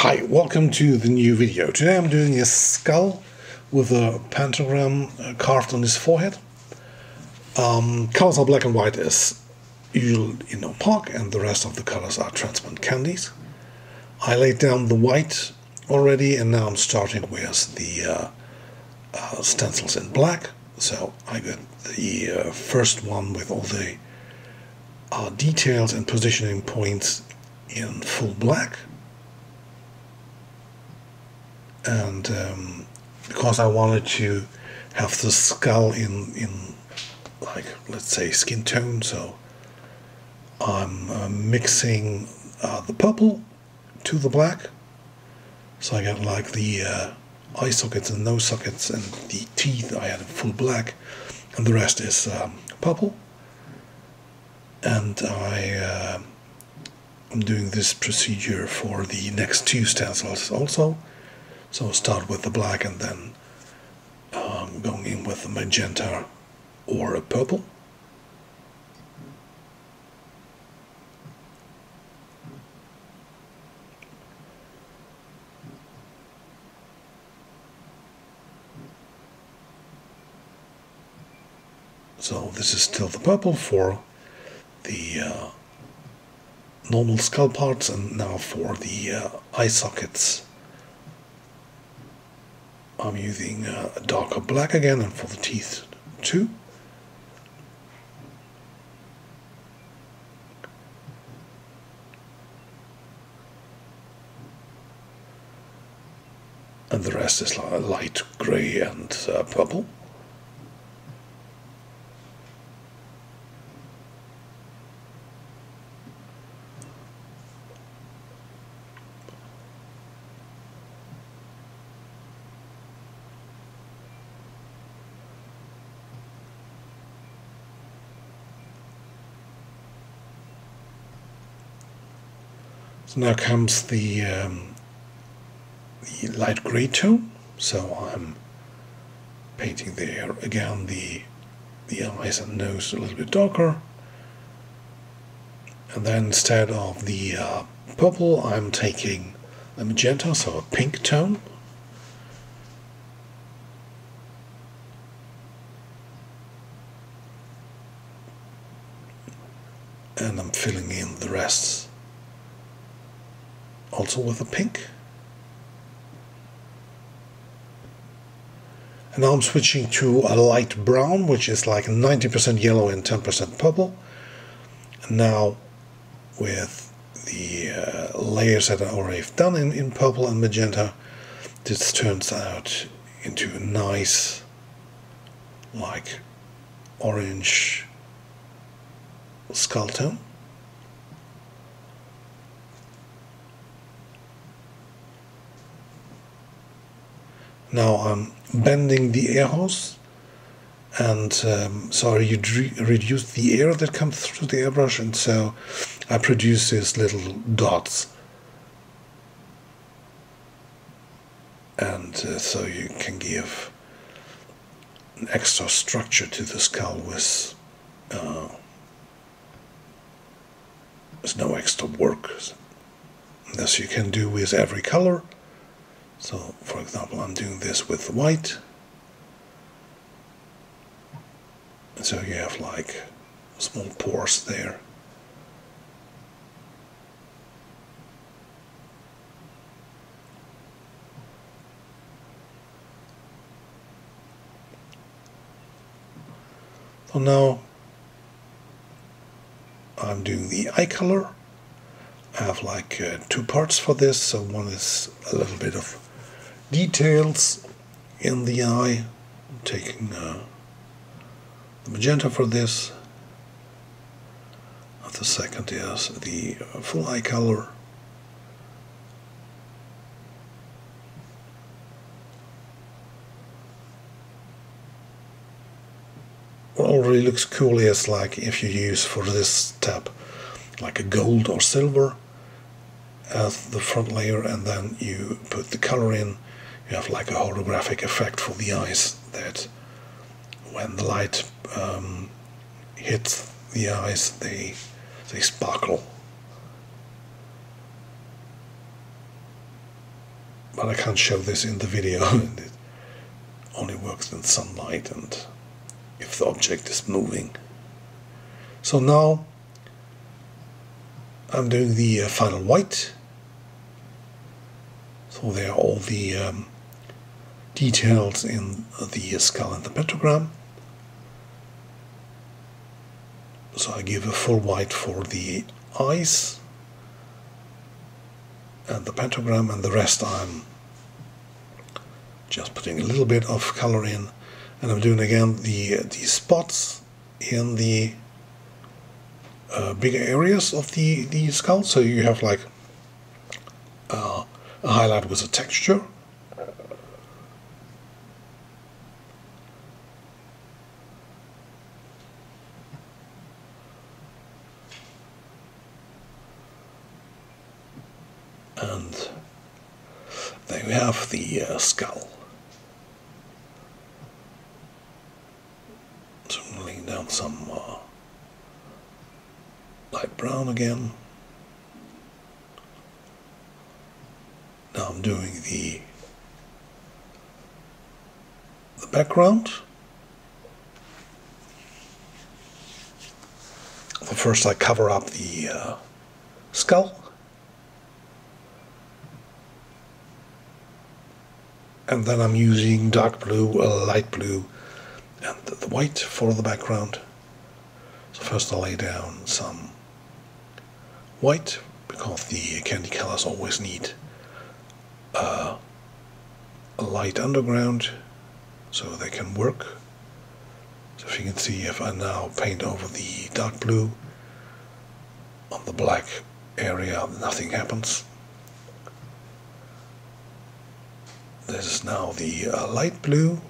Hi, welcome to the new video. Today I'm doing a skull with a pentagram carved on his forehead. Colors are black and white as usual in opaque, and the rest of the colors are transparent candies. I laid down the white already, and now I'm starting with the stencils in black. So I got the first one with all the details and positioning points in full black. And because I wanted to have the skull in like, let's say, skin tone, so I'm mixing the purple to the black, so I got like the eye sockets and nose sockets, and the teeth I had in full black, and the rest is purple. And I'm doing this procedure for the next two stencils also. So I'll start with the black and then going in with the magenta or a purple. So this is still the purple for the normal skull parts, and now for the eye sockets I'm using a darker black again, and for the teeth too. And the rest is light grey and purple. So now comes the light grey tone. So I'm painting there again the eyes and nose a little bit darker. And then instead of the purple, I'm taking a magenta, so a pink tone. And I'm filling in the rest also with a pink. And now I'm switching to a light brown, which is like 90% yellow and 10% purple. And now with the layers that I already have done in purple and magenta, this turns out into a nice, like, orange skull tone. Now I'm bending the air hose, and so I reduce the air that comes through the airbrush, and so I produce these little dots. And so you can give an extra structure to the skull with no extra work. This you can do with every color. So, for example, I'm doing this with white. And so you have like small pores there. So now I'm doing the eye color. I have like two parts for this. So one is a little bit of details in the eye. I'm taking the magenta for this. And the second is the full eye color. What already looks cool is like if you use for this step like a gold or silver as the front layer, and then you put the color in, you have like a holographic effect for the eyes, that when the light hits the eyes, they sparkle. but I can't show this in the video. It only works in sunlight and if the object is moving. So now I'm doing the final white. So there are all the details in the skull and the pentagram. So I give a full white for the eyes and the pentagram, and the rest I'm just putting a little bit of color in, and I'm doing again the spots in the bigger areas of the skull. So you have like a highlight with a texture. And there we have the skull. So I'm laying down some light brown again. Now I'm doing the background. So first I cover up the skull. And then I'm using dark blue, light blue, and the white for the background. So first I'll lay down some white, because the candy colors always need a light underground so they can work. So if you can see, if I now paint over the dark blue on the black area, nothing happens. This is now the light blue.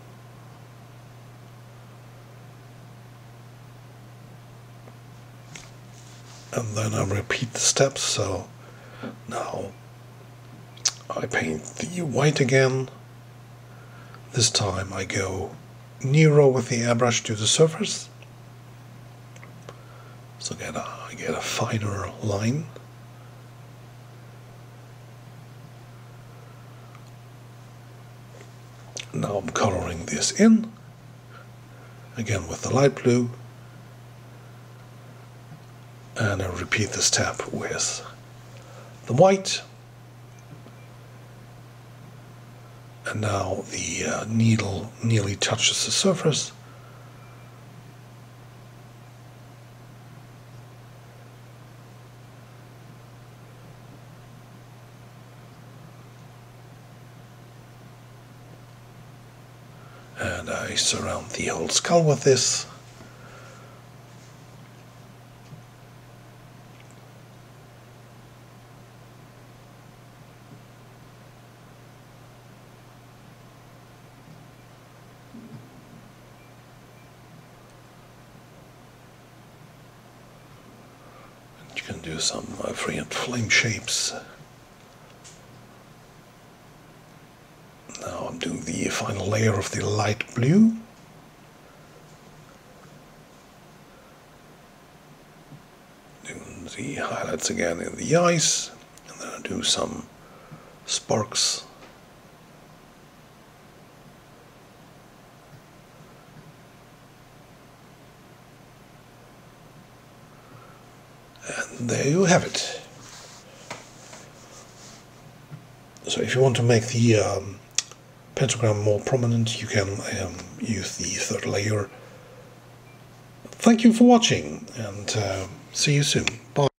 And then I repeat the steps. So now I paint the white again. This time I go nearer with the airbrush to the surface. So I get a finer line. Now I'm coloring this in, again with the light blue, and I repeat the step with the white, and now the needle nearly touches the surface. And I surround the whole skull with this. And you can do some free and flame shapes. Now I'm doing the final layer of the light blue. Doing the highlights again in the eyes, and then I do some sparks. And there you have it. So if you want to make the pentagram more prominent, you can use the third layer. Thank you for watching, and see you soon. Bye.